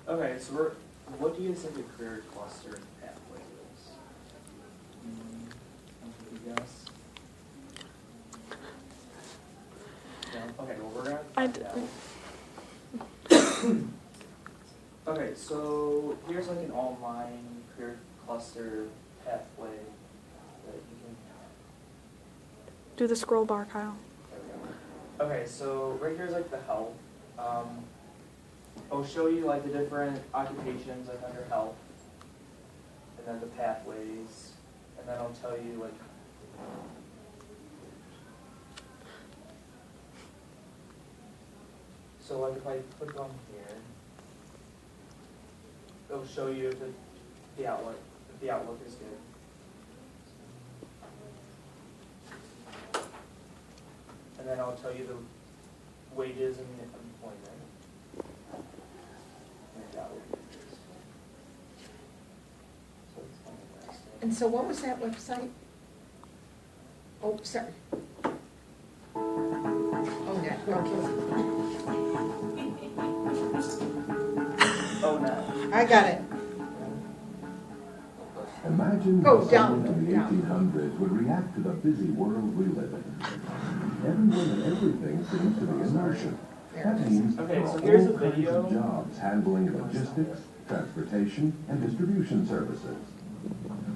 Okay, so what do you think a career cluster pathway is? You guess? No? Okay, well we're gonna find out. Okay, so here's like an online career cluster pathway that you can. Do the scroll bar, Kyle. There we go. Okay, so right here's like the health. I'll show you like the different occupations like under health, and then the pathways, and then I'll tell you like. So like if I click on here, it'll show you if the outlook is good. And then I'll tell you the wages and the employment. And that will be it. So it's kind of interesting. And so what was that website? Oh, sorry. Oh, yeah, okay. Oh no. I got it. Imagine Go how down, someone in the down. 1800s would react to the busy world we live in. Everyone and everything seems to be in motion. That means Okay, there so are here's all a kinds video. of jobs handling logistics, transportation, and distribution services.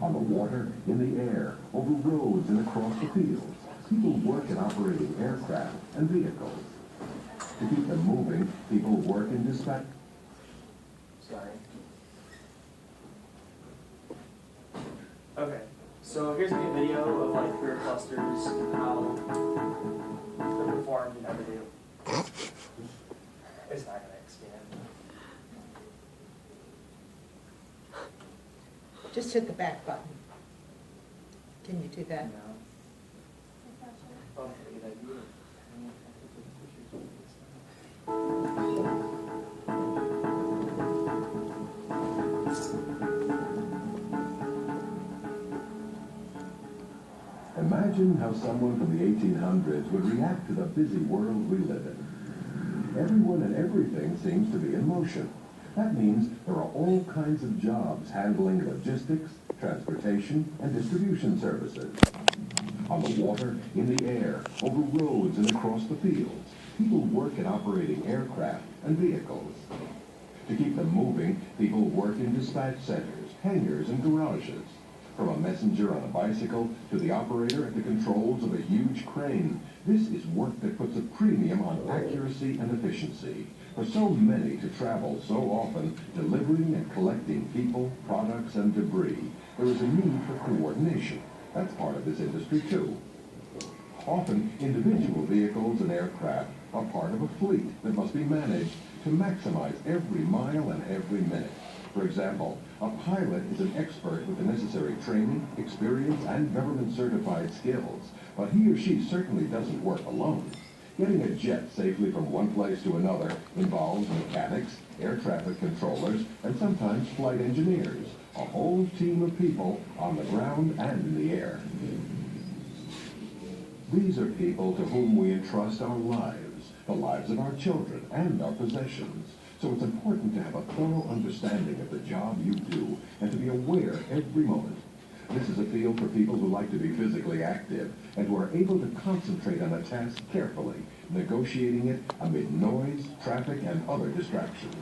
On the water, in the air, over roads and across the fields, people work in operating aircraft and vehicles. To keep them moving, people work in dispatch. Sorry. Okay, so here's a video of like career clusters and how they're performed in everyday. It's not gonna expand. Just hit the back button. Can you do that? No. Okay, good idea. Imagine how someone from the 1800s would react to the busy world we live in. Everyone and everything seems to be in motion. That means there are all kinds of jobs handling logistics, transportation, and distribution services. On the water, in the air, over roads and across the fields, people work in operating aircraft and vehicles. To keep them moving, people work in dispatch centers, hangars, and garages. From a messenger on a bicycle to the operator at the controls of a huge crane, this is work that puts a premium on accuracy and efficiency. For so many to travel so often, delivering and collecting people, products, and debris, there is a need for coordination. That's part of this industry, too. Often, individual vehicles and aircraft are part of a fleet that must be managed to maximize every mile and every minute. For example, a pilot is an expert with the necessary training, experience, and government-certified skills, but he or she certainly doesn't work alone. Getting a jet safely from one place to another involves mechanics, air traffic controllers, and sometimes flight engineers, a whole team of people on the ground and in the air. These are people to whom we entrust our lives, the lives of our children, and our possessions. So it's important to have a thorough understanding of the job you do and to be aware every moment. This is a field for people who like to be physically active and who are able to concentrate on a task carefully, negotiating it amid noise, traffic, and other distractions.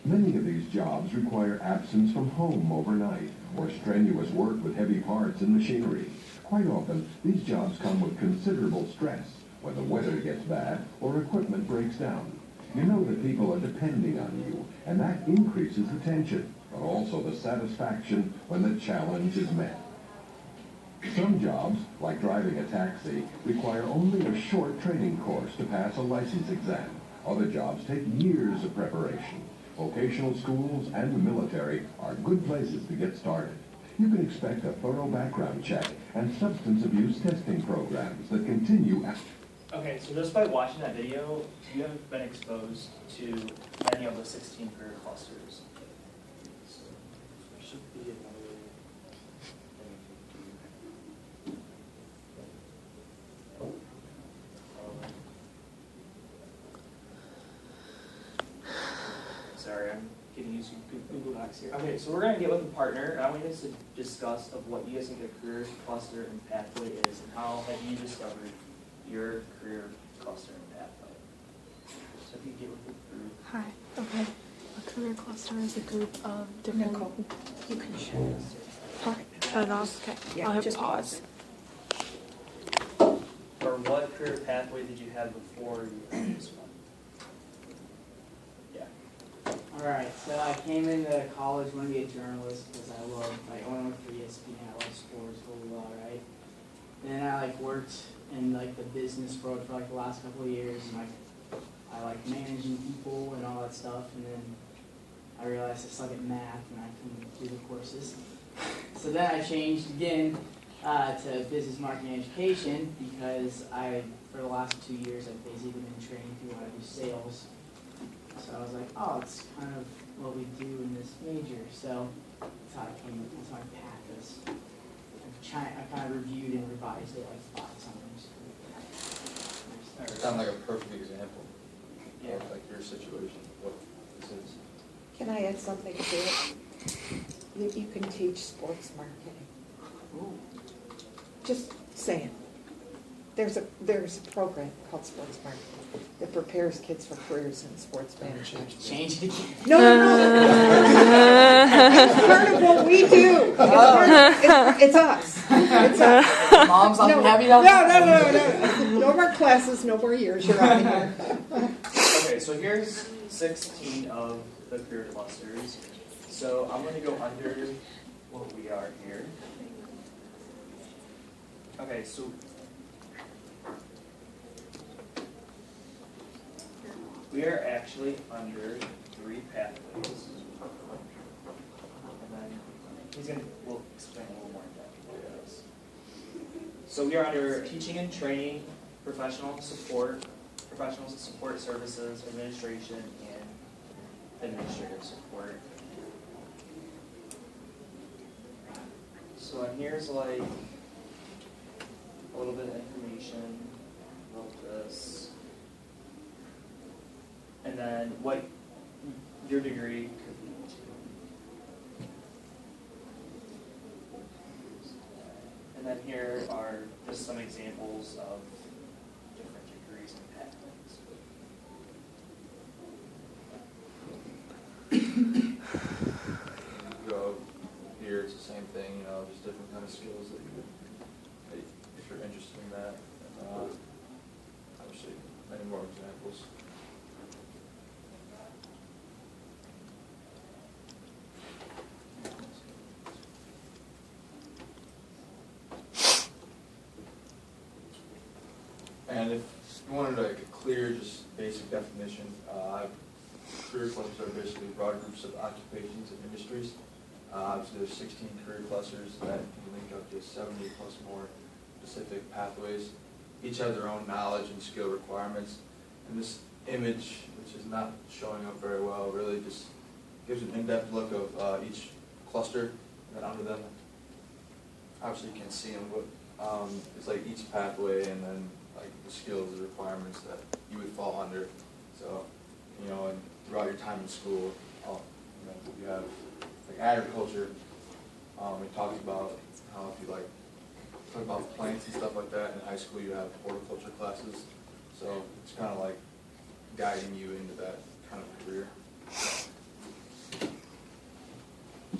Many of these jobs require absence from home overnight or strenuous work with heavy parts and machinery. Quite often, these jobs come with considerable stress when the weather gets bad or equipment breaks down. You know that people are depending on you, and that increases the tension, but also the satisfaction when the challenge is met. Some jobs, like driving a taxi, require only a short training course to pass a license exam. Other jobs take years of preparation. Vocational schools and the military are good places to get started. You can expect a thorough background check and substance abuse testing programs that continue after. Okay, so just by watching that video, you have been exposed to many of the 16 career clusters. So there should be another thing to do. Sorry, I'm use Google Docs here. Okay, so we're gonna get with a partner, and I want you guys to discuss of what you guys think a career cluster and pathway is, and how have you discovered your career cluster and pathway. So if you get with the group. Hi. Okay. A career cluster is a group of different. Nicole, you can share this. Shut it off. Okay. Yeah, I'll hit just pause. Or what career pathway did you have before you had this one? Yeah. Alright, so I came into college wanting to be a journalist because I love, like, I went for ESPN, I love sports really well, right? Then I, like, worked in, like, the business world for, like, the last couple of years, and, like, I like managing people and all that stuff, and then I realized I suck at math and I couldn't do the courses. So then I changed again to business marketing education because for the last 2 years, I've basically been training people how to do sales. So I was like, oh, it's kind of what we do in this major. So that's how that's how I packed this. I kind of reviewed and revised it like 5 times. It sounds like a perfect example Yeah. of like your situation, what this is. Can I add something to it? You can teach sports marketing. Ooh. Just saying. There's a program called Sports Marketing that prepares kids for careers in sports management. Change it again. No. It's part of what we do. It's us. It's us. Mom's on No, happy no. No more classes, no more years. You're out of here. Okay, so here's 16 of the career clusters. So I'm going to go under what we are here. Okay, so we are actually under 3 pathways. And then we'll explain a little more in depth what it is. So we are under teaching and training, professionals and support services, administration, and administrative support. So in here's like a little bit of information about this. And then what your degree could lead to. And then here are just some examples of different degrees and pathways. Go here, it's the same thing, you know, just different kind of skills that you would, if you're interested in that. And, obviously, many more examples. And if you wanted like a clear, just basic definition, career clusters are basically broad groups of occupations and industries. Obviously, there's 16 career clusters that can link up to 70 plus more specific pathways. Each have their own knowledge and skill requirements. And this image, which is not showing up very well, really just gives an in-depth look of each cluster and then under them. Obviously, you can't see them, but it's like each pathway and then like the skills and requirements that you would fall under. So, you know, and throughout your time in school, you have like agriculture. We talked about how if you like talk about plants and stuff like that in high school, you have horticulture classes. So it's kind of like guiding you into that kind of career.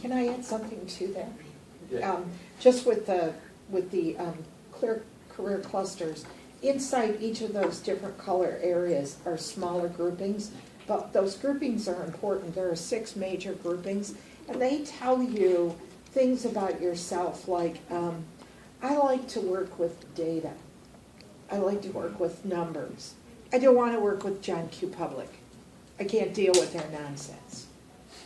Can I add something to that? Yeah. Just with the clear career clusters, inside each of those different color areas are smaller groupings, but those groupings are important. There are 6 major groupings, and they tell you things about yourself, like I like to work with data. I like to work with numbers. I don't want to work with John Q. Public. I can't deal with their nonsense.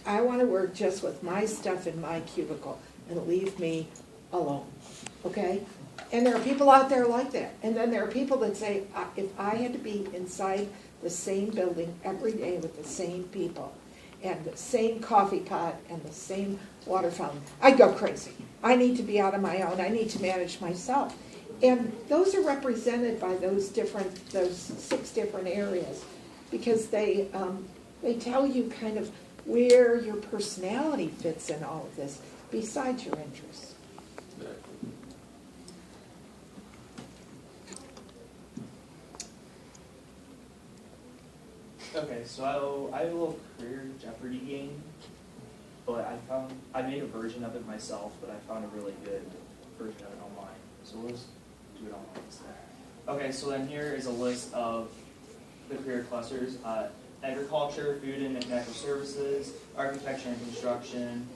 I want to work just with my stuff in my cubicle and leave me alone, okay? And there are people out there like that. And then there are people that say, if I had to be inside the same building every day with the same people and the same coffee pot and the same water fountain, I'd go crazy. I need to be out on my own. I need to manage myself. And those are represented by those 6 different areas because they tell you kind of where your personality fits in all of this, besides your interests. Okay, so I have a little career Jeopardy game, but I made a version of it myself, but I found a really good version of it online. So we'll just do it online instead. Okay, so then here is a list of the career clusters: agriculture, food and natural services, architecture and construction,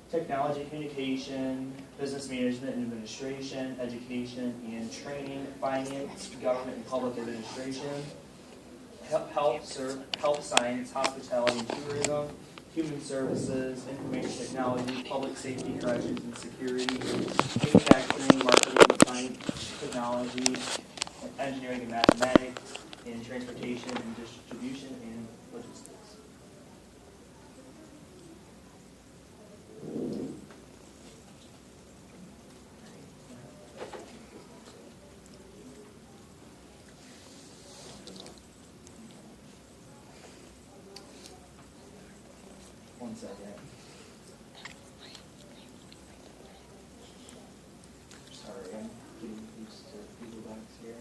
technology, communication, business management and administration, education and training, finance, government and public administration, health science, hospitality and tourism, human services, information technology, public safety, corrections and security, manufacturing, marketing, science, technology, engineering and mathematics, and transportation and distribution and logistics. One second. Sorry, I'm getting used to Google Docs here.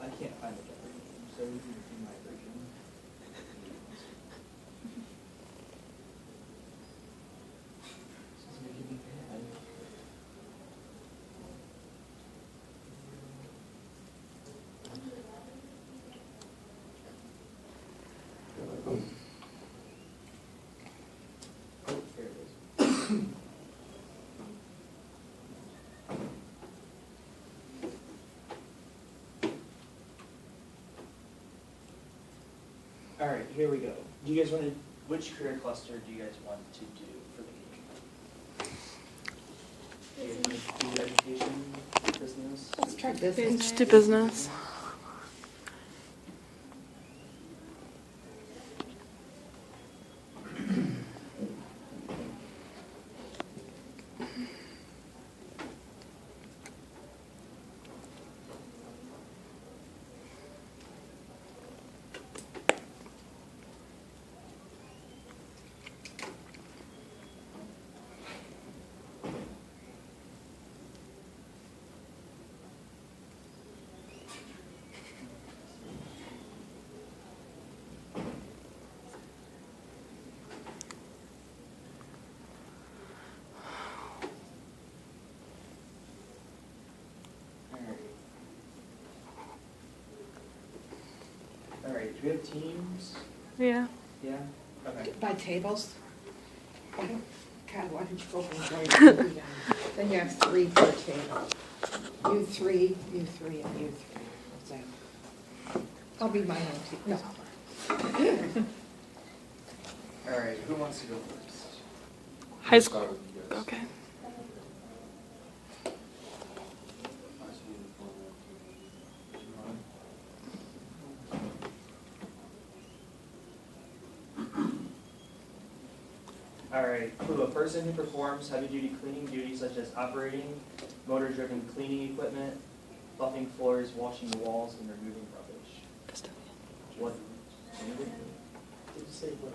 I can't find the Jeopardy game, so you can do my version. This is making me mad. Oh, here it is. All right, here we go. Do you guys want to? Which career cluster do you guys want to do for the game? Do you guys want to do education, business? Let's try Yeah, business. just do business. All right, do we have teams? Yeah. Yeah? Okay. By tables? Why don't, God, why don't you go and join me? Then you have 3 per table. You 3, and you 3. What's that? I'll be my own team. No. All right, who wants to go first? High Start school. with you guys. Okay. All right, who, a person who performs heavy-duty cleaning duties such as operating motor-driven cleaning equipment, buffing floors, washing the walls, and removing rubbish. What? Did you say what?